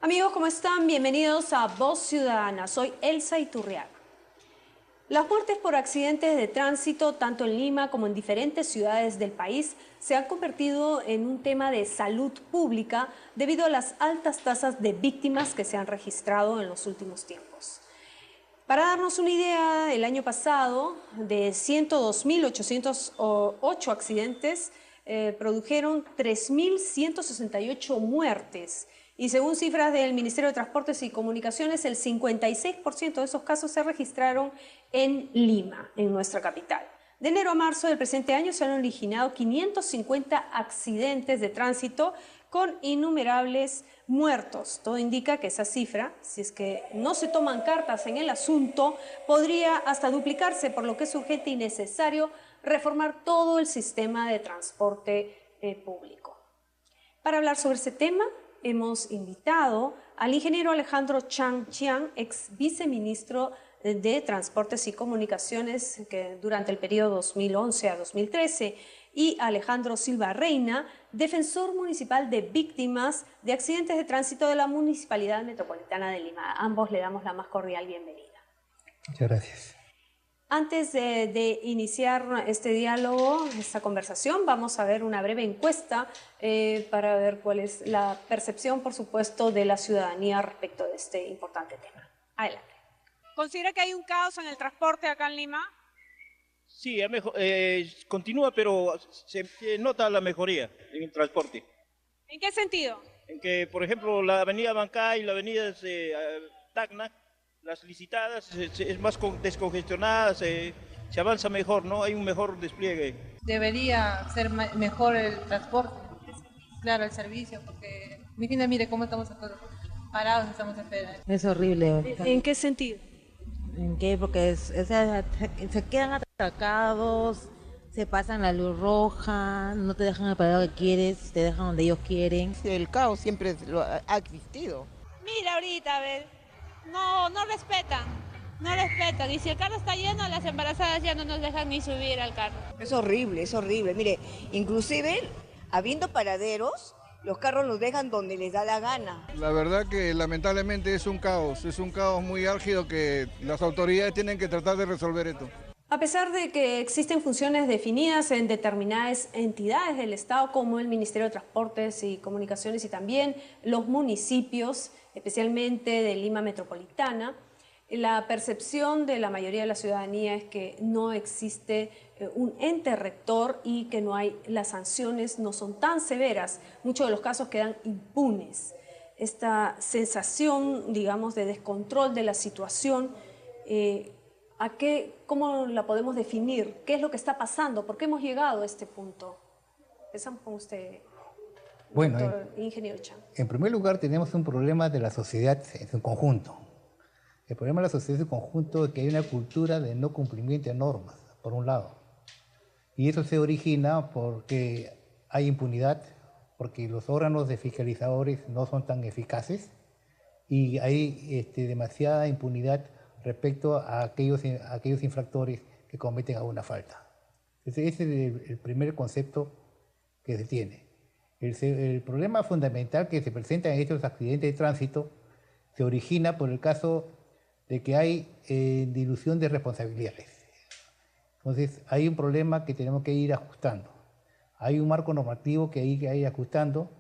Amigos, ¿cómo están? Bienvenidos a Voz Ciudadana. Soy Elsa Iturriaga. Las muertes por accidentes de tránsito, tanto en Lima como en diferentes ciudades del país, se han convertido en un tema de salud pública debido a las altas tasas de víctimas que se han registrado en los últimos tiempos. Para darnos una idea, el año pasado, de 102.808 accidentes, produjeron 3.168 muertes. Y según cifras del Ministerio de Transportes y Comunicaciones, el 56% de esos casos se registraron en Lima, en nuestra capital. De enero a marzo del presente año se han originado 550 accidentes de tránsito con innumerables muertos. Todo indica que esa cifra, si es que no se toman cartas en el asunto, podría hasta duplicarse, por lo que es urgente y necesario reformar todo el sistema de transporte público. Para hablar sobre ese tema, hemos invitado al ingeniero Alejandro Chang Chiang, ex viceministro de Transportes y Comunicaciones que durante el periodo 2011 a 2013, y Alejandro Silva Reina, defensor municipal de víctimas de accidentes de tránsito de la Municipalidad Metropolitana de Lima. A ambos le damos la más cordial bienvenida. Muchas gracias. Antes de iniciar este diálogo, esta conversación, vamos a ver una breve encuesta para ver cuál es la percepción, por supuesto, de la ciudadanía respecto de este importante tema. Adelante. ¿Considera que hay un caos en el transporte acá en Lima? Sí, continúa, pero se nota la mejoría en el transporte. ¿En qué sentido? En que, por ejemplo, la avenida Bancay y la avenida Tacna, las licitadas, es más descongestionada, se avanza mejor, ¿no? Hay un mejor despliegue. Debería ser mejor el transporte, claro, el servicio, porque mire cómo estamos todos parados, estamos esperando. Es horrible. ¿En qué sentido? ¿En qué? Porque se quedan atracados, se pasan la luz roja, no te dejan el parado que quieres, te dejan donde ellos quieren. El caos siempre ha existido. Mira ahorita, a ver, no respetan, y si el carro está lleno, las embarazadas ya no nos dejan ni subir al carro. Es horrible, mire, inclusive habiendo paraderos, los carros los dejan donde les da la gana. La verdad que lamentablemente es un caos muy álgido que las autoridades tienen que tratar de resolver esto. A pesar de que existen funciones definidas en determinadas entidades del Estado, como el Ministerio de Transportes y Comunicaciones y también los municipios, especialmente de Lima Metropolitana, la percepción de la mayoría de la ciudadanía es que no existe un ente rector y que las sanciones no son tan severas. Muchos de los casos quedan impunes. Esta sensación, digamos, de descontrol de la situación, ¿cómo la podemos definir? ¿Qué es lo que está pasando? ¿Por qué hemos llegado a este punto? Empezamos con usted, doctor ingeniero Chang. En primer lugar, tenemos un problema de la sociedad en su conjunto. El problema de la sociedad en su conjunto es que hay una cultura de no cumplimiento de normas, por un lado. Y eso se origina porque hay impunidad, porque los órganos de fiscalizadores no son tan eficaces y hay demasiada impunidad respecto a aquellos infractores que cometen alguna falta. Ese es el primer concepto que se tiene. El problema fundamental que se presenta en estos accidentes de tránsito se origina por el caso de que hay dilución de responsabilidades. Entonces hay un problema que tenemos que ir ajustando. Hay un marco normativo que hay que ir ajustando,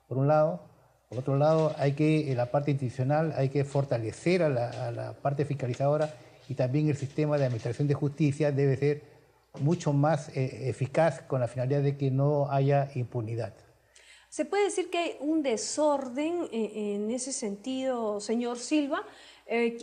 por un lado. Por otro lado, en la parte institucional hay que fortalecer a la parte fiscalizadora, y también el sistema de administración de justicia debe ser mucho más eficaz con la finalidad de que no haya impunidad. ¿Se puede decir que hay un desorden en ese sentido, señor Silva?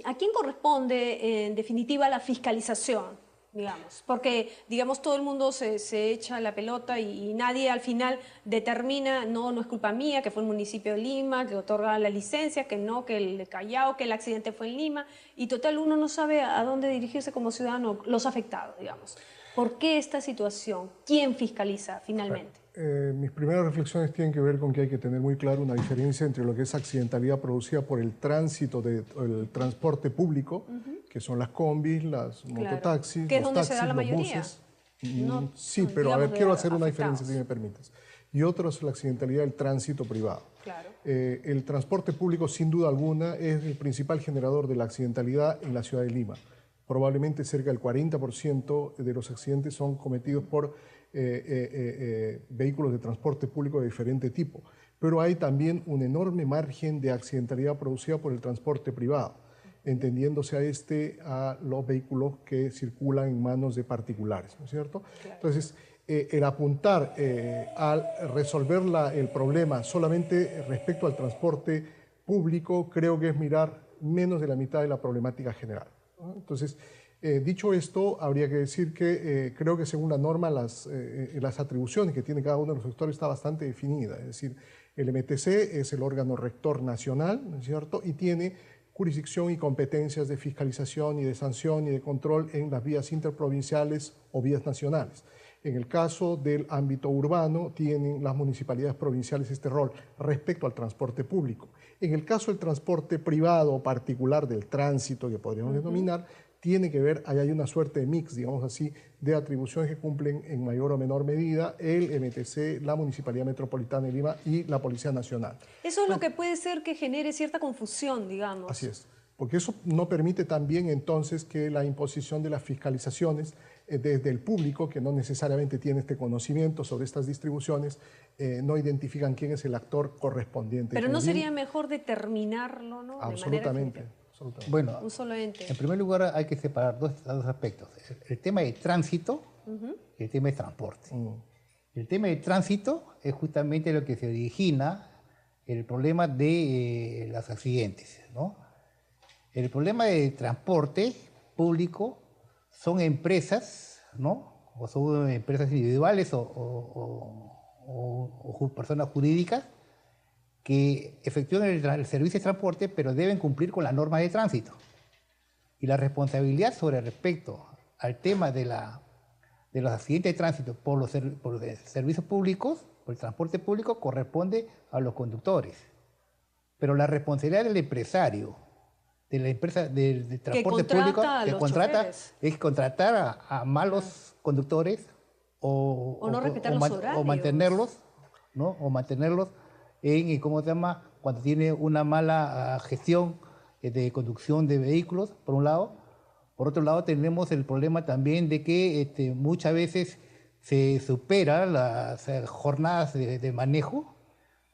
¿A quién corresponde en definitiva la fiscalización? Digamos, porque digamos todo el mundo se echa la pelota y nadie al final determina, no es culpa mía, que fue el municipio de Lima, que otorga la licencia, que no, que el de Callao, que el accidente fue en Lima, y total uno no sabe a dónde dirigirse como ciudadano, los afectados, digamos. ¿Por qué esta situación? ¿Quién fiscaliza finalmente? Mis primeras reflexiones tienen que ver con que hay que tener muy claro una diferencia entre lo que es accidentalidad producida por el tránsito del transporte público, que son las combis, las mototaxis, que es los donde taxis, se da la los mayoría. buses. Sí, pero a ver, quiero hacer una diferencia si me permites. Y otro es la accidentalidad del tránsito privado. Claro. El transporte público, sin duda alguna, es el principal generador de la accidentalidad en la ciudad de Lima. Probablemente cerca del 40% de los accidentes son cometidos por vehículos de transporte público de diferente tipo. Pero hay también un enorme margen de accidentalidad producida por el transporte privado, entendiéndose a los vehículos que circulan en manos de particulares, ¿no es cierto? Claro. Entonces, el apuntar a resolver el problema solamente respecto al transporte público creo que es mirar menos de la mitad de la problemática general, ¿no? Entonces, dicho esto, habría que decir que creo que según la norma las atribuciones que tiene cada uno de los sectores está bastante definida, es decir, el MTC es el órgano rector nacional, ¿no es cierto?, y tiene jurisdicción y competencias de fiscalización y de sanción y de control en las vías interprovinciales o vías nacionales. En el caso del ámbito urbano, tienen las municipalidades provinciales este rol respecto al transporte público. En el caso del transporte privado o particular del tránsito, que podríamos denominar, tiene que ver, ahí hay una suerte de mix, digamos así, de atribuciones que cumplen en mayor o menor medida el MTC, la Municipalidad Metropolitana de Lima y la Policía Nacional. Eso es lo que puede ser que genere cierta confusión, digamos. Así es, porque eso no permite también entonces que la imposición de las fiscalizaciones desde el público, que no necesariamente tiene este conocimiento sobre estas distribuciones, no identifican quién es el actor correspondiente. Pero ¿no sería mejor determinarlo, ¿no? Absolutamente. Bueno, un solo ente. En primer lugar hay que separar dos aspectos. El tema de tránsito y el tema de transporte. El tema de tránsito es justamente lo que se origina el problema de los accidentes, ¿no? El problema de transporte público son empresas, ¿no? O son empresas individuales o personas jurídicas que efectúan el servicio de transporte, pero deben cumplir con las normas de tránsito. Y la responsabilidad sobre respecto al tema de los accidentes de tránsito por los servicios públicos, por el transporte público, corresponde a los conductores. Pero la responsabilidad del empresario, de la empresa del transporte público, que contrata, es contratar a malos conductores o no respetar los horarios. O mantenerlos, ¿no? O mantenerlos en, ¿cómo se llama?, cuando tiene una mala gestión de conducción de vehículos, por un lado. Por otro lado, tenemos el problema también de que muchas veces se superan las jornadas de manejo,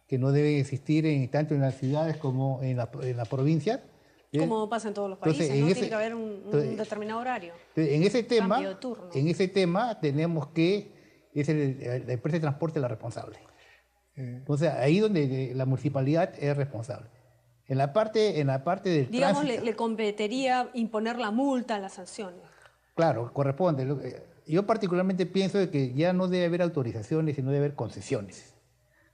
que no deben existir tanto en las ciudades como en la provincia. Como pasa en todos los países, entonces, ¿no? Tiene que haber un determinado horario. En ese tema tenemos que es la empresa de transporte la responsable. Entonces, ahí donde la municipalidad es responsable. En la parte del digamos, tránsito, le competiría imponer la multa, las sanciones. Claro, corresponde. Yo particularmente pienso de que ya no debe haber autorizaciones, sino debe haber concesiones,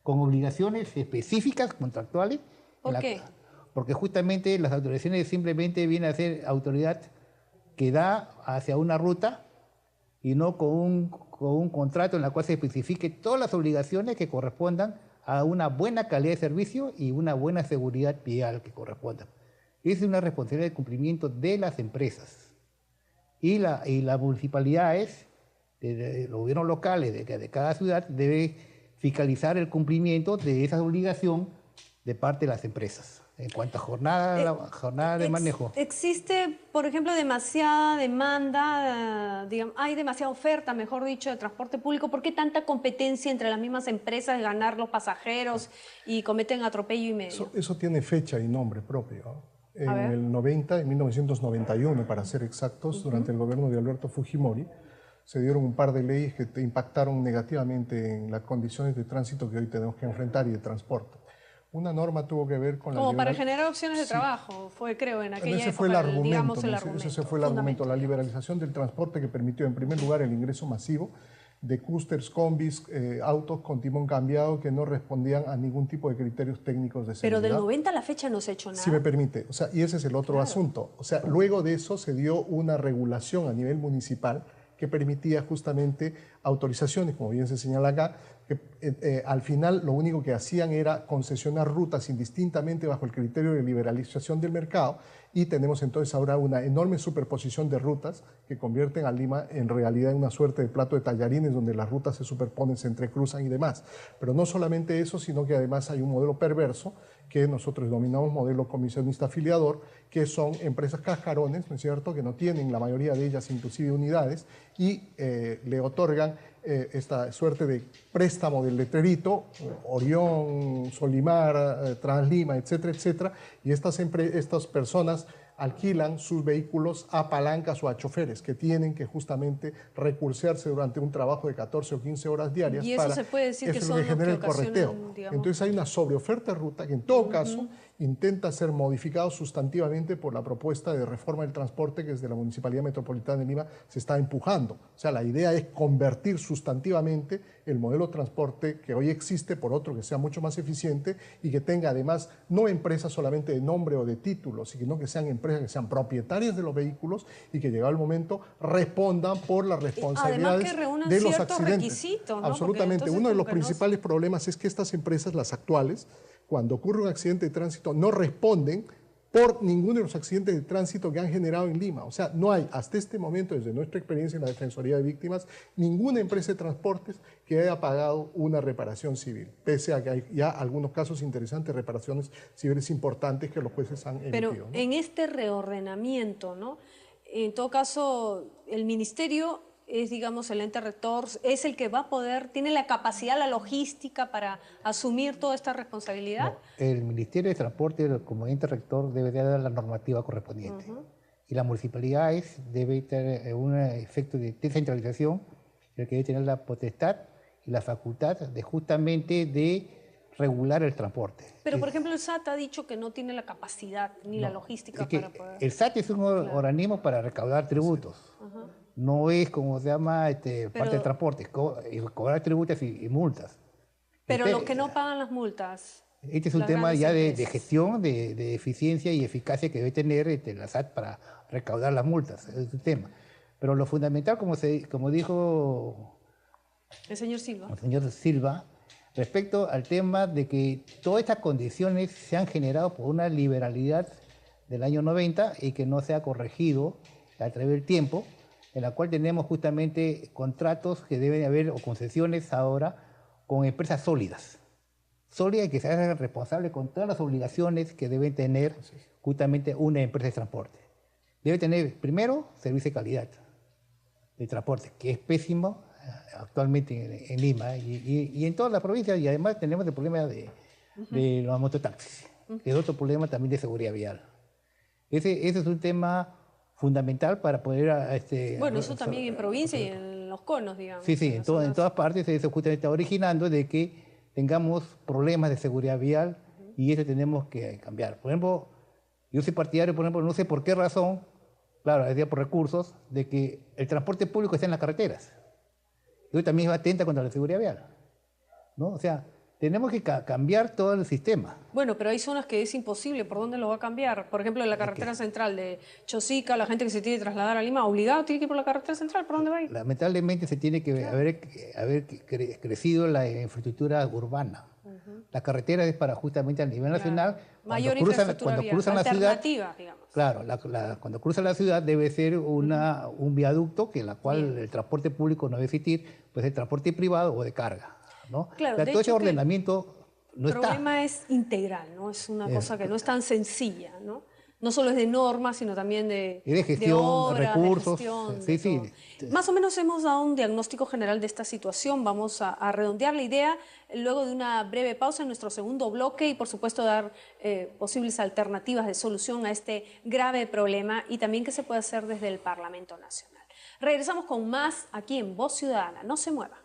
con obligaciones específicas, contractuales. ¿Por qué? Porque justamente las autorizaciones simplemente vienen a ser autoridad que da hacia una ruta y no con un contrato en el cual se especifique todas las obligaciones que correspondan a una buena calidad de servicio y una buena seguridad vial que corresponda. Esa es una responsabilidad de cumplimiento de las empresas. Y las municipalidades, de los gobiernos locales de cada ciudad, debe fiscalizar el cumplimiento de esa obligación de parte de las empresas. En cuanto a jornada de manejo. ¿Existe, por ejemplo, demasiada demanda, hay demasiada oferta, mejor dicho, de transporte público? ¿Por qué tanta competencia entre las mismas empresas de ganar los pasajeros y cometen atropello y medio? Eso tiene fecha y nombre propio. En 1991, para ser exactos, durante el gobierno de Alberto Fujimori, se dieron un par de leyes que impactaron negativamente en las condiciones de tránsito que hoy tenemos que enfrentar y de transporte. Una norma tuvo que ver con como para generar opciones de trabajo, fue, creo, en aquella época, fue el argumento, digamos, ese fue el argumento, la liberalización del transporte que permitió, en primer lugar, el ingreso masivo de clústeres, combis, autos con timón cambiado que no respondían a ningún tipo de criterios técnicos de seguridad. Pero del 90 a la fecha no se ha hecho nada. Si me permite, y ese es el otro asunto. Luego de eso se dio una regulación a nivel municipal que permitía justamente autorizaciones, como bien se señala acá, que al final lo único que hacían era concesionar rutas indistintamente bajo el criterio de liberalización del mercado, y tenemos entonces ahora una enorme superposición de rutas que convierten a Lima en realidad en una suerte de plato de tallarines donde las rutas se superponen, se entrecruzan y demás. Pero no solamente eso, sino que además hay un modelo perverso que nosotros denominamos modelo comisionista afiliador, que son empresas cascarones, ¿no es cierto?, que no tienen la mayoría de ellas inclusive unidades, y le otorgan esta suerte de préstamo del letrerito, Orión, Solimar, Translima, etcétera, etcétera, y estas personas alquilan sus vehículos a palancas o a choferes que tienen que justamente recursearse durante un trabajo de 14 o 15 horas diarias. Y eso se puede decir que son los genera que el correteo. digamos. Entonces hay una sobreoferta de ruta que en todo caso intenta ser modificado sustantivamente por la propuesta de reforma del transporte que desde la Municipalidad Metropolitana de Lima se está empujando. O sea, la idea es convertir sustantivamente el modelo de transporte que hoy existe por otro que sea mucho más eficiente y que tenga además no empresas solamente de nombre o de título, sino que sean empresas que sean propietarias de los vehículos y que llegado el momento respondan por las responsabilidades de los accidentes. Requisitos, ¿no? Absolutamente. Uno de los principales problemas es que estas empresas, las actuales, cuando ocurre un accidente de tránsito, no responden por ninguno de los accidentes de tránsito que han generado en Lima. O sea, no hay, hasta este momento, desde nuestra experiencia en la Defensoría de Víctimas, ninguna empresa de transportes que haya pagado una reparación civil, pese a que hay ya algunos casos interesantes, reparaciones civiles importantes que los jueces han emitido. Pero en este reordenamiento, ¿no? En todo caso, el ministerio es, digamos, el ente rector, es el que va a poder, tiene la capacidad, la logística para asumir toda esta responsabilidad. No, el Ministerio de Transporte, como ente rector, debe dar la normativa correspondiente. Y la municipalidad debe tener un efecto de descentralización, el que debe tener la potestad y la facultad de justamente de regular el transporte. Pero, por ejemplo, el SAT ha dicho que no tiene la capacidad ni la logística para poder... El SAT es un organismo para recaudar tributos. No es, como se llama, parte del transporte, cobrar tributos y multas. Pero los que no pagan las multas... Este es un tema ya de gestión, de eficiencia y eficacia que debe tener la SAT para recaudar las multas. Es un tema. Pero lo fundamental, como dijo el señor Silva, respecto al tema de que todas estas condiciones se han generado por una liberalidad del año 90 y que no se ha corregido a través del tiempo, en la cual tenemos justamente contratos que deben haber o concesiones ahora con empresas sólidas y que se hagan responsables con todas las obligaciones que deben tener justamente una empresa de transporte. Debe tener, primero, servicio de calidad de transporte, que es pésimo actualmente en Lima y en todas las provincias, y además tenemos el problema de los mototaxis, que es otro problema también de seguridad vial. Ese es un tema fundamental para poder... bueno, eso también en provincia y en los conos, digamos. Sí, en todas partes eso justamente está originando de que tengamos problemas de seguridad vial y eso tenemos que cambiar. Por ejemplo, yo soy partidario, por ejemplo, no sé por qué razón, claro, es por recursos, de que el transporte público está en las carreteras. Yo también atenta contra la seguridad vial, ¿no? O sea, tenemos que cambiar todo el sistema. Bueno, pero hay zonas que es imposible. ¿Por dónde lo va a cambiar? Por ejemplo, en la carretera central de Chosica, la gente que se tiene que trasladar a Lima, obligado tiene que ir por la carretera central. ¿Por dónde va a ir? Lamentablemente se tiene que haber crecido la infraestructura urbana. La carretera es para justamente a nivel nacional. Mayor infraestructura cuando cruzan la ciudad, digamos. Claro, cuando cruza la ciudad debe ser un viaducto que en la cual el transporte público no debe existir, pues el transporte privado o de carga, ¿no? Claro, todo ese ordenamiento no está. El problema es integral, ¿no? Es una cosa que no es tan sencilla, ¿no? No solo es de normas, sino también de gestión, de obra, recursos. De gestión, sí. Más o menos hemos dado un diagnóstico general de esta situación. Vamos a redondear la idea luego de una breve pausa en nuestro segundo bloque y, por supuesto, dar posibles alternativas de solución a este grave problema y también qué se puede hacer desde el Parlamento Nacional. Regresamos con más aquí en Voz Ciudadana. No se mueva.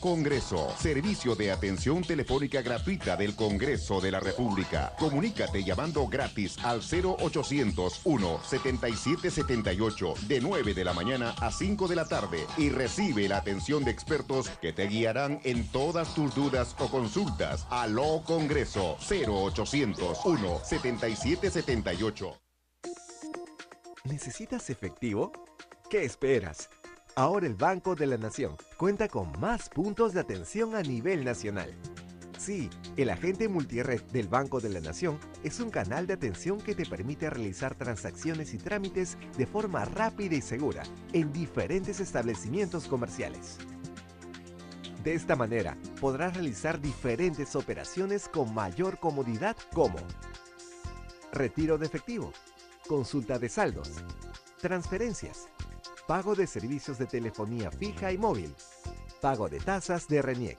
Congreso, servicio de atención telefónica gratuita del Congreso de la República. Comunícate llamando gratis al 0800-1-7778 de 9 de la mañana a 5 de la tarde y recibe la atención de expertos que te guiarán en todas tus dudas o consultas. Aló Congreso, 0800-1-7778. ¿Necesitas efectivo? ¿Qué esperas? Ahora el Banco de la Nación cuenta con más puntos de atención a nivel nacional. Sí, el agente multired del Banco de la Nación es un canal de atención que te permite realizar transacciones y trámites de forma rápida y segura en diferentes establecimientos comerciales. De esta manera, podrás realizar diferentes operaciones con mayor comodidad como retiro de efectivo, consulta de saldos, transferencias, pago de servicios de telefonía fija y móvil, pago de tasas de RENIEC,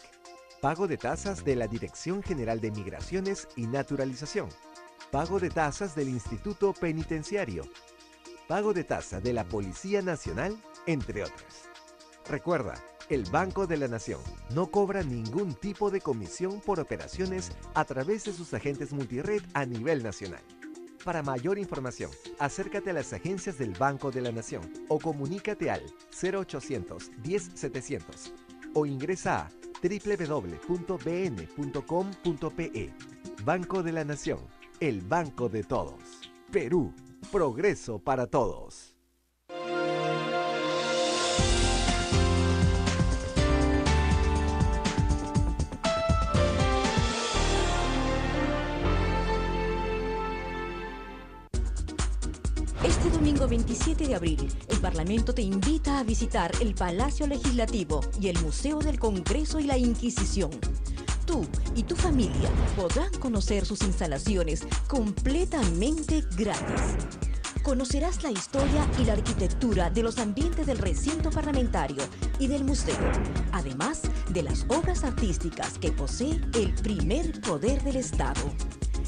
pago de tasas de la Dirección General de Migraciones y Naturalización, pago de tasas del Instituto Penitenciario, pago de tasa de la Policía Nacional, entre otras. Recuerda, el Banco de la Nación no cobra ningún tipo de comisión por operaciones a través de sus agentes multired a nivel nacional. Para mayor información, acércate a las agencias del Banco de la Nación o comunícate al 0800 10 700 o ingresa a www.bn.com.pe. Banco de la Nación, el banco de todos. Perú, progreso para todos. Este domingo 27 de abril, el Parlamento te invita a visitar el Palacio Legislativo y el Museo del Congreso y la Inquisición. Tú y tu familia podrán conocer sus instalaciones completamente gratis. Conocerás la historia y la arquitectura de los ambientes del recinto parlamentario y del museo, además de las obras artísticas que posee el primer poder del Estado.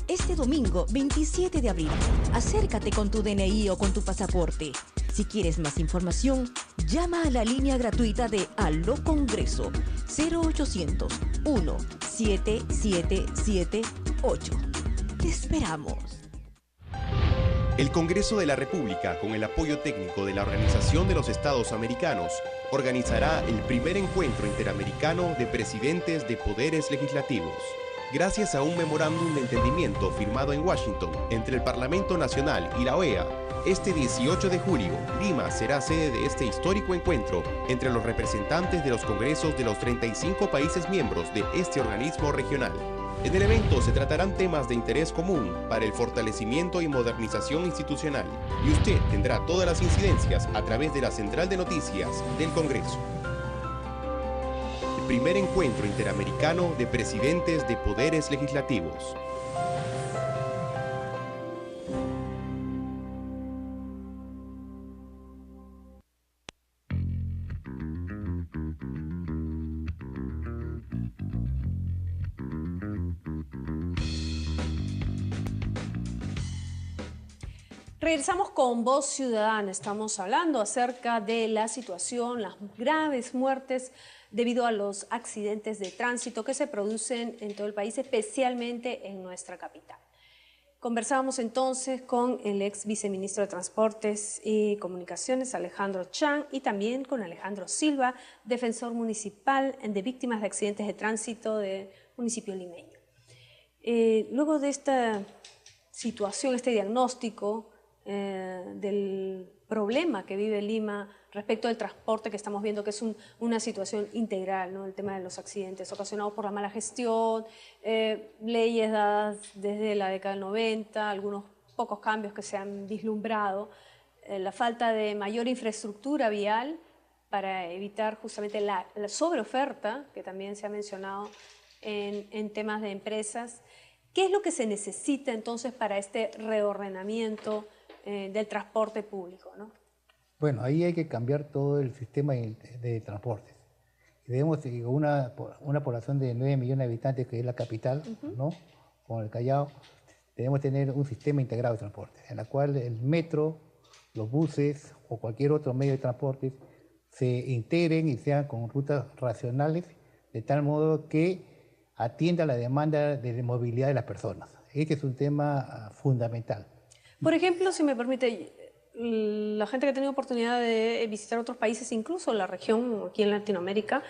Este domingo 27 de abril, acércate con tu DNI o con tu pasaporte. Si quieres más información, llama a la línea gratuita de Aló Congreso 0800 17778. Te esperamos. El Congreso de la República, con el apoyo técnico de la Organización de los Estados Americanos, organizará el primer encuentro interamericano de presidentes de poderes legislativos. Gracias a un memorándum de entendimiento firmado en Washington entre el Parlamento Nacional y la OEA, este 18 de julio, Lima será sede de este histórico encuentro entre los representantes de los congresos de los 35 países miembros de este organismo regional. En el evento se tratarán temas de interés común para el fortalecimiento y modernización institucional, y usted tendrá todas las incidencias a través de la Central de Noticias del Congreso. El primer encuentro interamericano de presidentes de poderes legislativos. Regresamos con Voz Ciudadana. Estamos hablando acerca de la situación, las graves muertes debido a los accidentes de tránsito que se producen en todo el país, especialmente en nuestra capital. Conversábamos entonces con el ex viceministro de Transportes y Comunicaciones, Alejandro Chang, y también con Alejandro Silva, defensor municipal de víctimas de accidentes de tránsito del municipio limeño. Luego de esta situación, este diagnóstico del problema que vive Lima respecto al transporte, que estamos viendo que es una situación integral, ¿no? El tema de los accidentes ocasionados por la mala gestión, leyes dadas desde la década del 90, algunos pocos cambios que se han vislumbrado, la falta de mayor infraestructura vial para evitar justamente la sobreoferta, que también se ha mencionado en temas de empresas. ¿Qué es lo que se necesita entonces para este reordenamiento del transporte público, ¿no? Bueno, ahí hay que cambiar todo el sistema de transportes. Debemos, una población de 9 millones de habitantes, que es la capital, ¿no? Con el Callao, debemos tener un sistema integrado de transporte, en el cual el metro, los buses o cualquier otro medio de transporte se integren y sean con rutas racionales de tal modo que atienda la demanda de movilidad de las personas. Este es un tema fundamental. Por ejemplo, si me permite, la gente que ha tenido oportunidad de visitar otros países, incluso la región aquí en Latinoamérica,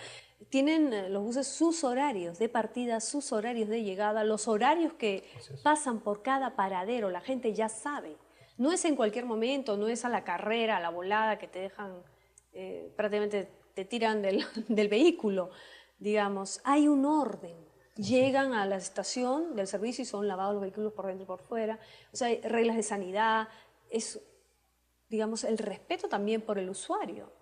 tienen los buses sus horarios de partida, sus horarios de llegada, los horarios que pasan por cada paradero, la gente ya sabe. No es en cualquier momento, no es a la carrera, a la volada que te dejan, prácticamente te tiran del vehículo, digamos. Hay un orden. Llegan a la estación del servicio y son lavados los vehículos por dentro y por fuera. O sea, hay reglas de sanidad, es, digamos, el respeto también por el usuario.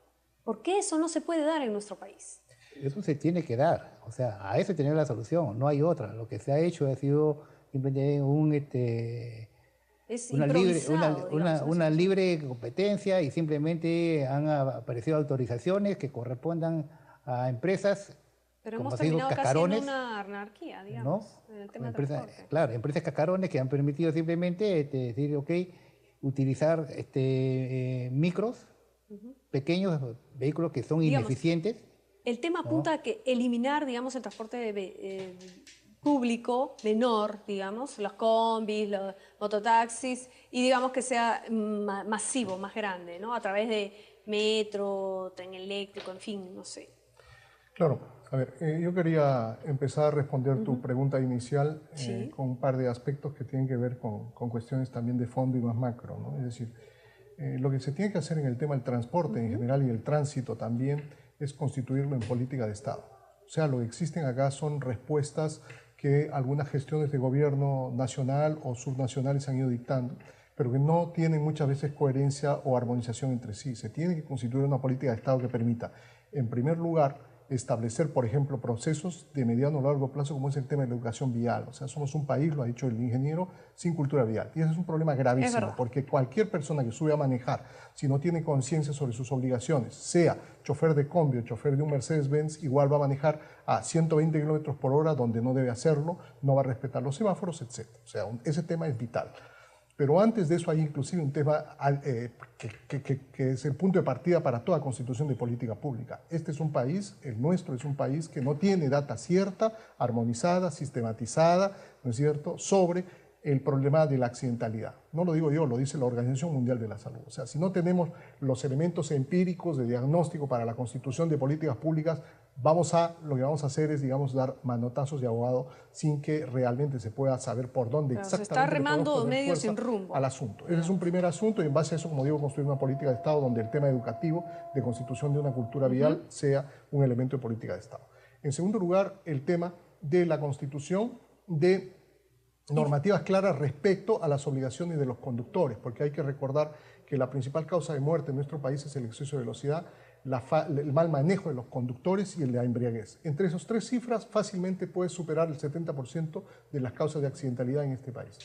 ¿Por qué eso no se puede dar en nuestro país? Eso se tiene que dar, o sea, a eso tiene la solución, no hay otra. Lo que se ha hecho ha sido simplemente una libre competencia y simplemente han aparecido autorizaciones que correspondan a empresas. Pero como hemos se dijo, terminado casi cascarones, en una anarquía, digamos, en el tema del transporte. Claro, empresas cascarones que han permitido simplemente decir, ok, utilizar micros, pequeños vehículos que son ineficientes. El tema apunta a que eliminar, digamos, el transporte público menor, digamos, los combis, los mototaxis, y digamos que sea masivo, más grande, ¿no? A través de metro, tren eléctrico, en fin, no sé. Claro, a ver, yo quería empezar a responder tu pregunta inicial con un par de aspectos que tienen que ver con cuestiones también de fondo y más macro, ¿no? Es decir, lo que se tiene que hacer en el tema del transporte en general y el tránsito también es constituirlo en política de Estado. O sea, lo que existen acá son respuestas que algunas gestiones de gobierno nacional o subnacionales han ido dictando, pero que no tienen muchas veces coherencia o armonización entre sí. Se tiene que constituir una política de Estado que permita, en primer lugar, establecer, por ejemplo, procesos de mediano o largo plazo, como es el tema de la educación vial. O sea, somos un país, lo ha dicho el ingeniero, sin cultura vial. Y ese es un problema gravísimo, porque cualquier persona que sube a manejar, si no tiene conciencia sobre sus obligaciones, sea chofer de combi o chofer de un Mercedes-Benz, igual va a manejar a 120 kilómetros por hora donde no debe hacerlo, no va a respetar los semáforos, etc. O sea, ese tema es vital. Pero antes de eso hay inclusive un tema que es el punto de partida para toda constitución de política pública. Este es un país, el nuestro es un país que no tiene data cierta, armonizada, sistematizada, ¿no es cierto?, sobre el problema de la accidentalidad. No lo digo yo, lo dice la Organización Mundial de la Salud. O sea, si no tenemos los elementos empíricos de diagnóstico para la constitución de políticas públicas, lo que vamos a hacer es, digamos, dar manotazos de abogado sin que realmente se pueda saber por dónde exactamente. Se está remando medio sin rumbo al asunto. Ese es un primer asunto y en base a eso, como digo, construir una política de Estado donde el tema educativo de constitución de una cultura vial sea un elemento de política de Estado. En segundo lugar, el tema de la constitución de normativas claras respecto a las obligaciones de los conductores, porque hay que recordar que la principal causa de muerte en nuestro país es el exceso de velocidad, el mal manejo de los conductores y el de la embriaguez. Entre esas tres cifras fácilmente puede superar el 70% de las causas de accidentalidad en este país.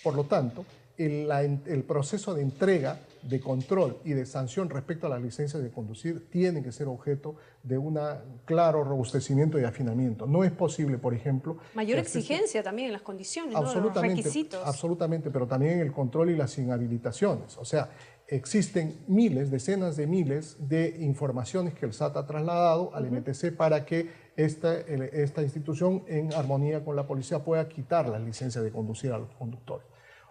Por lo tanto, el proceso de entrega, de control y de sanción respecto a las licencias de conducir tiene que ser objeto de un claro robustecimiento y afinamiento. No es posible, por ejemplo... Mayor exigencia también en las condiciones, ¿no? Los requisitos. Absolutamente, pero también en el control y las inhabilitaciones. O sea, existen miles, decenas de miles de informaciones que el SAT ha trasladado al MTC para que esta institución, en armonía con la policía, pueda quitar las licencias de conducir a los conductores.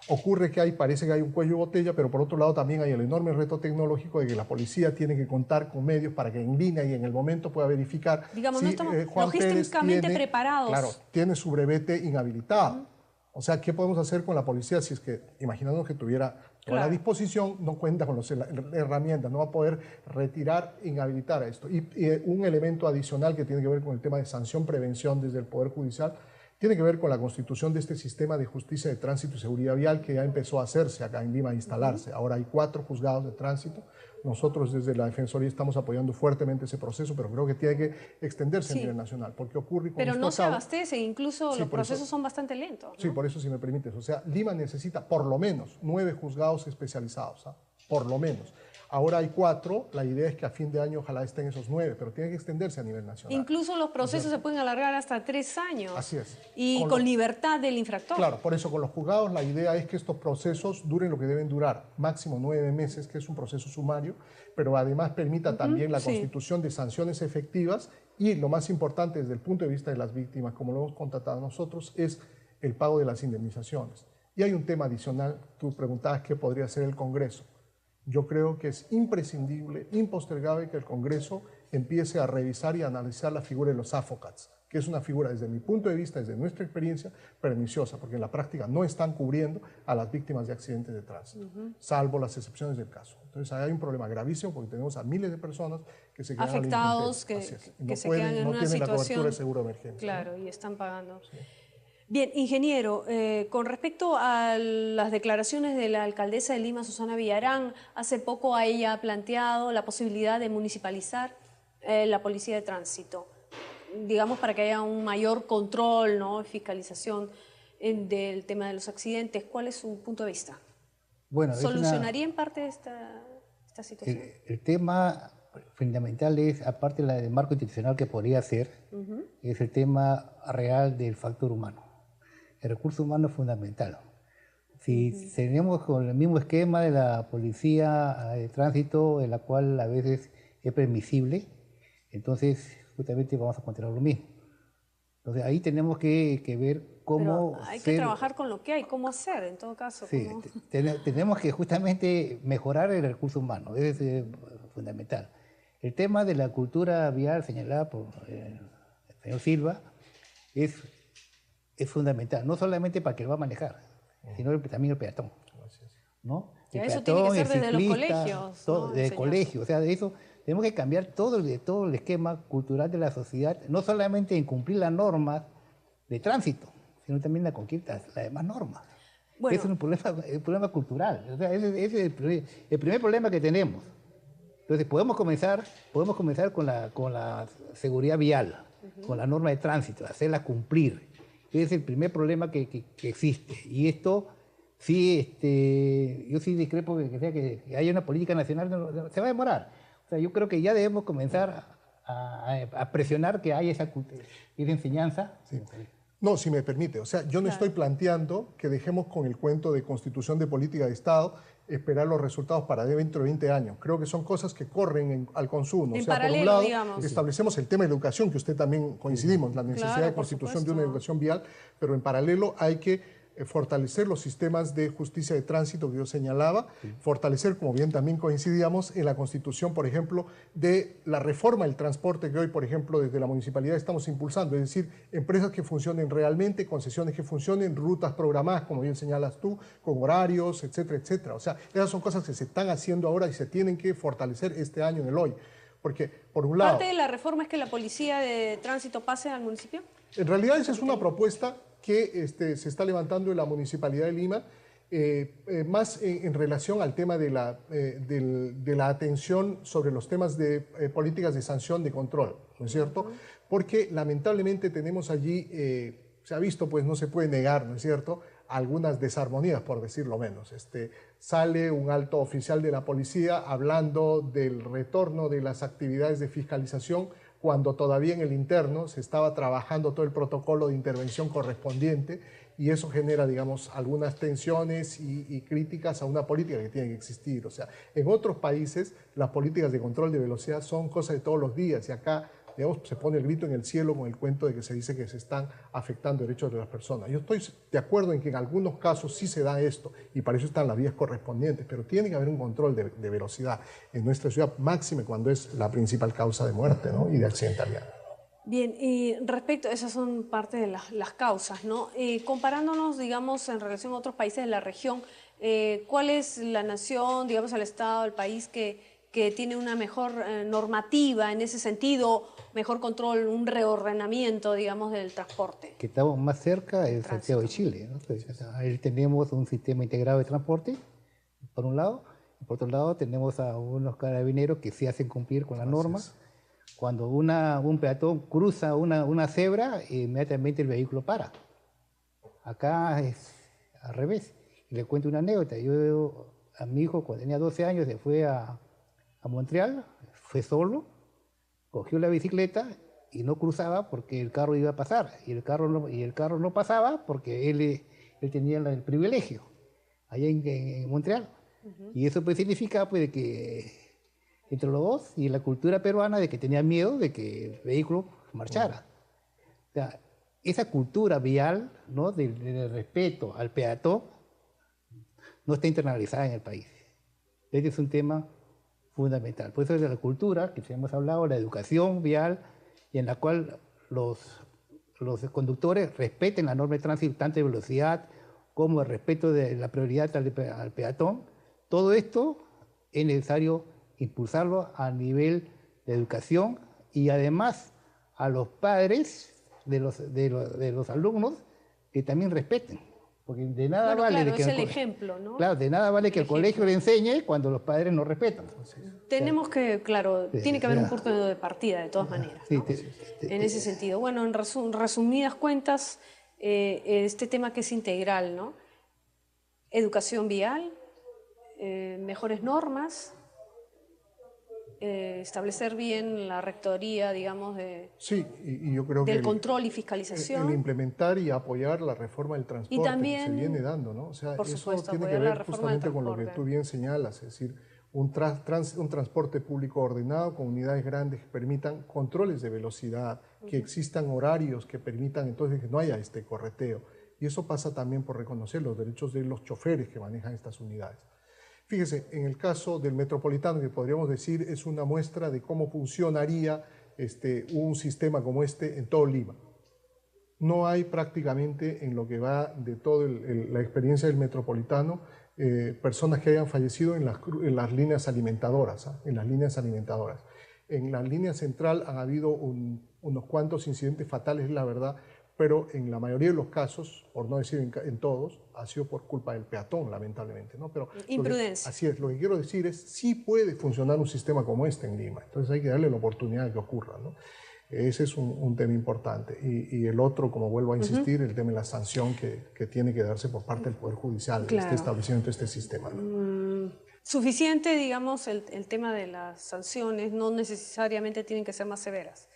Ocurre que parece que hay un cuello de botella, pero por otro lado también hay el enorme reto tecnológico de que la policía tiene que contar con medios para que en línea y en el momento pueda verificar, digamos, si no estamos Juan logísticamente Pérez preparados. Claro, tiene su brevete inhabilitado. O sea, ¿qué podemos hacer con la policía si es que, imaginando que tuviera toda la disposición, no cuenta con las herramientas, no va a poder retirar, inhabilitar a esto? Y un elemento adicional que tiene que ver con el tema de sanción-prevención desde el Poder Judicial, tiene que ver con la constitución de este sistema de justicia de tránsito y seguridad vial que ya empezó a hacerse acá en Lima, a instalarse. Ahora hay 4 juzgados de tránsito. Nosotros desde la Defensoría estamos apoyando fuertemente ese proceso, pero creo que tiene que extenderse a nivel nacional, porque ocurre con pero no se abastece, incluso los procesos son bastante lentos, ¿no? Sí, por eso, si me permites. O sea, Lima necesita por lo menos 9 juzgados especializados, por lo menos. Ahora hay 4, la idea es que a fin de año ojalá estén esos 9, pero tiene que extenderse a nivel nacional. Incluso los procesos se pueden alargar hasta 3 años. Así es. Y con libertad del infractor. Claro, por eso con los juzgados la idea es que estos procesos duren lo que deben durar, máximo 9 meses, que es un proceso sumario, pero además permita también la constitución de sanciones efectivas Y lo más importante desde el punto de vista de las víctimas, como lo hemos constatado nosotros, es el pago de las indemnizaciones. Y hay un tema adicional, tú preguntabas qué podría hacer el Congreso. Yo creo que es imprescindible, impostergable que el Congreso empiece a revisar y a analizar la figura de los advocates, que es una figura desde mi punto de vista, desde nuestra experiencia, perniciosa, porque en la práctica no están cubriendo a las víctimas de accidentes de tránsito, salvo las excepciones del caso. Entonces ahí hay un problema gravísimo porque tenemos a miles de personas que se quedan afectados, que se quedan en una tienen situación, la cobertura de seguro de emergencia. Claro, y están pagando. Sí. Bien, ingeniero, con respecto a las declaraciones de la alcaldesa de Lima, Susana Villarán, hace poco ella ha planteado la posibilidad de municipalizar la policía de tránsito, digamos para que haya un mayor control, ¿no?, fiscalización del tema de los accidentes. ¿Cuál es su punto de vista? Bueno, ¿solucionaría en parte esta situación? El tema fundamental es, aparte de la del marco institucional que podría ser, es el tema real del factor humano. El recurso humano es fundamental. Si tenemos con el mismo esquema de la policía de tránsito, en la cual a veces es permisible, entonces justamente vamos a encontrar lo mismo. Entonces ahí tenemos que ver cómo... Pero hay que trabajar con lo que hay, cómo hacer en todo caso. Sí, tenemos que justamente mejorar el recurso humano, es fundamental. El tema de la cultura vial señalada por el señor Silva es fundamental, no solamente para que lo va a manejar, sino también el peatón, ¿no? Y eso tiene que ser desde los colegios, todo, desde colegios, o sea, de eso tenemos que cambiar todo el esquema cultural de la sociedad, no solamente en cumplir las normas de tránsito, sino también en cumplir las demás normas. Bueno, es un problema cultural, o sea, ese es el primer problema que tenemos. Entonces podemos comenzar con la seguridad vial, con la norma de tránsito, hacerla cumplir. Ese es el primer problema que existe. Y esto, sí, yo sí discrepo que haya una política nacional, se va a demorar. O sea, yo creo que ya debemos comenzar a presionar que haya esa enseñanza. Sí. No, si me permite. O sea, yo no estoy planteando que dejemos con el cuento de constitución de política de Estado esperar los resultados para dentro de 20 años. Creo que son cosas que corren al consumo. En o sea, paralelo, por un lado, digamos. establecemos el tema de educación, que usted también coincidimos, la necesidad de constitución de una educación vial, pero en paralelo hay que fortalecer los sistemas de justicia de tránsito que yo señalaba, fortalecer, como bien también coincidíamos, en la constitución, por ejemplo, de la reforma del transporte que hoy, por ejemplo, desde la municipalidad estamos impulsando, es decir, empresas que funcionen realmente, concesiones que funcionen, rutas programadas, como bien señalas tú, con horarios, etcétera, etcétera. O sea, esas son cosas que se están haciendo ahora y se tienen que fortalecer este año en el hoy. Porque, por un lado... ¿Parte de la reforma es que la policía de tránsito pase al municipio? En realidad esa es una propuesta que se está levantando en la Municipalidad de Lima, más en relación al tema de la atención sobre los temas de políticas de sanción de control, ¿no es cierto? Porque lamentablemente tenemos allí, se ha visto, pues no se puede negar, ¿no es cierto?, algunas desarmonías, por decirlo menos. Sale un alto oficial de la policía hablando del retorno de las actividades de fiscalización cuando todavía en el interno se estaba trabajando todo el protocolo de intervención correspondiente, y eso genera, digamos, algunas tensiones y críticas a una política que tiene que existir. O sea, en otros países las políticas de control de velocidad son cosas de todos los días, y acá, digamos, se pone el grito en el cielo con el cuento de que se dice que se están afectando derechos de las personas. Yo estoy de acuerdo en que en algunos casos sí se da esto, y para eso están las vías correspondientes, pero tiene que haber un control de velocidad en nuestra ciudad, máxime cuando es la principal causa de muerte, ¿no?, y de accidentalidad. Bien, y respecto, esas son parte de las causas, ¿no? Comparándonos, digamos, en relación a otros países de la región, ¿cuál es la nación, digamos, el estado, el país que tiene una mejor normativa en ese sentido, mejor control, un reordenamiento, digamos, del transporte? Que estamos más cerca de Santiago de Chile, ¿no? Pues, o sea, ahí tenemos un sistema integrado de transporte, por un lado, y por otro lado tenemos a unos carabineros que sí hacen cumplir con las normas. Cuando un peatón cruza una cebra, inmediatamente el vehículo para. Acá es al revés. Y le cuento una anécdota. A mi hijo, cuando tenía 12 años, se fue a Montreal, fue solo, cogió la bicicleta y no cruzaba porque el carro iba a pasar. Y el carro no pasaba porque él tenía el privilegio allá en Montreal. Y eso pues significa pues, que entre los dos, y la cultura peruana de que tenía miedo de que el vehículo marchara. O sea, esa cultura vial, ¿no?, del respeto al peatón no está internalizada en el país. Este es un tema fundamental. Por eso es de la cultura, que hemos hablado, la educación vial, y en la cual los conductores respeten la norma de tránsito, tanto de velocidad como el respeto de la prioridad al peatón. Todo esto es necesario impulsarlo a nivel de educación, y además a los padres de los alumnos que también respeten. Porque de nada vale claro, que es el ejemplo, ¿no? Claro, de nada vale que el colegio le enseñe cuando los padres no respetan. Tenemos que, claro, tiene que haber un punto de partida de todas maneras, ¿no? En ese sentido. Bueno, en resumidas cuentas, este tema que es integral, ¿no? Educación vial, mejores normas, establecer bien la rectoría, digamos, y yo creo del que control y fiscalización. El implementar y apoyar la reforma del transporte también, que se viene dando, ¿no? O sea, por eso supuesto, tiene que apoyar la ver reforma del justamente con lo que tú bien señalas, es decir, un transporte público ordenado con unidades grandes que permitan controles de velocidad, que existan horarios que permitan entonces que no haya este correteo. Y eso pasa también por reconocer los derechos de los choferes que manejan estas unidades. Fíjese, en el caso del Metropolitano, que podríamos decir es una muestra de cómo funcionaría un sistema como este en todo Lima. No hay prácticamente, en lo que va de toda la experiencia del Metropolitano, personas que hayan fallecido en las líneas alimentadoras, en las líneas alimentadoras. En la línea central han habido unos cuantos incidentes fatales, la verdad, pero en la mayoría de los casos, por no decir en todos, ha sido por culpa del peatón, lamentablemente, ¿no? Pero imprudencia. Así es, lo que quiero decir es, sí puede funcionar un sistema como este en Lima, entonces hay que darle la oportunidad de que ocurra, ¿no? Ese es un tema importante. Y el otro, como vuelvo a insistir, el tema de la sanción que tiene que darse por parte del Poder Judicial, Claro. establecimiento de este sistema, ¿no? Suficiente, digamos, el tema de las sanciones, no necesariamente tienen que ser más severas.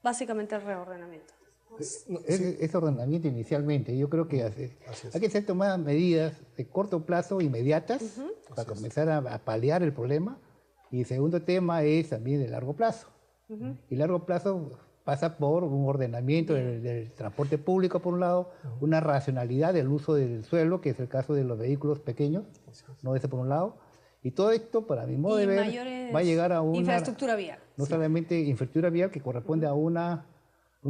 Básicamente el reordenamiento. Ese ordenamiento inicialmente, yo creo que hay que ser tomadas medidas de corto plazo, inmediatas, para comenzar a paliar el problema. Y el segundo tema es también de largo plazo. Y largo plazo pasa por un ordenamiento del transporte público, por un lado, una racionalidad del uso del suelo, que es el caso de los vehículos pequeños, no ese por un lado. Y todo esto, para mi modo de ver, va a llegar a una... infraestructura vial. No solamente infraestructura vial, que corresponde a una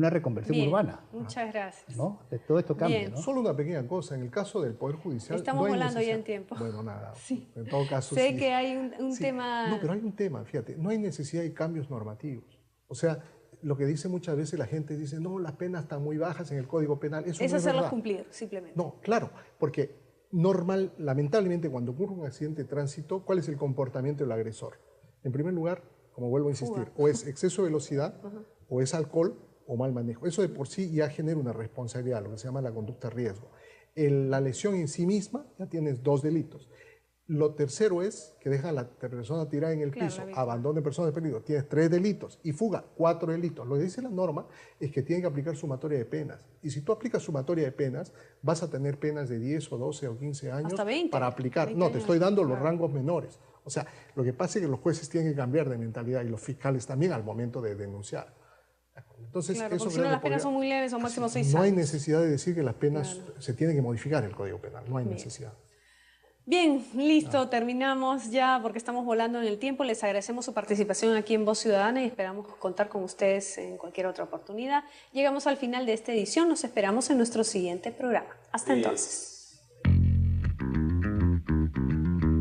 reconversión urbana. Muchas gracias. ¿No? De todo esto cambia, ¿no? Solo una pequeña cosa, en el caso del Poder Judicial... Estamos volando ya en tiempo. Bueno, nada, sí. En todo caso sé sí. que hay un tema... No, pero hay un tema, fíjate, no hay necesidad de cambios normativos. O sea, lo que dice muchas veces la gente dice, no, las penas están muy bajas en el Código Penal. Eso es no hacerlas verdad. cumplir, simplemente. No, claro, porque lamentablemente cuando ocurre un accidente de tránsito, ¿cuál es el comportamiento del agresor? En primer lugar, como vuelvo a insistir, o es exceso de velocidad, o es alcohol, o mal manejo. Eso de por sí ya genera una responsabilidad, lo que se llama la conducta de riesgo. La lesión en sí misma, ya tienes 2 delitos. Lo tercero es que deja a la persona tirada en el piso, abandono de personas de peligro, tienes 3 delitos, y fuga, 4 delitos. Lo que dice la norma es que tienen que aplicar sumatoria de penas. Y si tú aplicas sumatoria de penas, vas a tener penas de 10 o 12 o 15 años hasta 20, para aplicar. 20 no, te estoy dando los claro. rangos menores. O sea, lo que pasa es que los jueces tienen que cambiar de mentalidad y los fiscales también al momento de denunciar. Entonces, Claro, eso porque si no las penas son muy leves, son máximo 6 años. No hay necesidad de decir que las penas se tienen que modificar el Código Penal, no hay necesidad. Bien, listo, terminamos ya porque estamos volando en el tiempo. Les agradecemos su participación aquí en Voz Ciudadana y esperamos contar con ustedes en cualquier otra oportunidad. Llegamos al final de esta edición, nos esperamos en nuestro siguiente programa. Hasta entonces.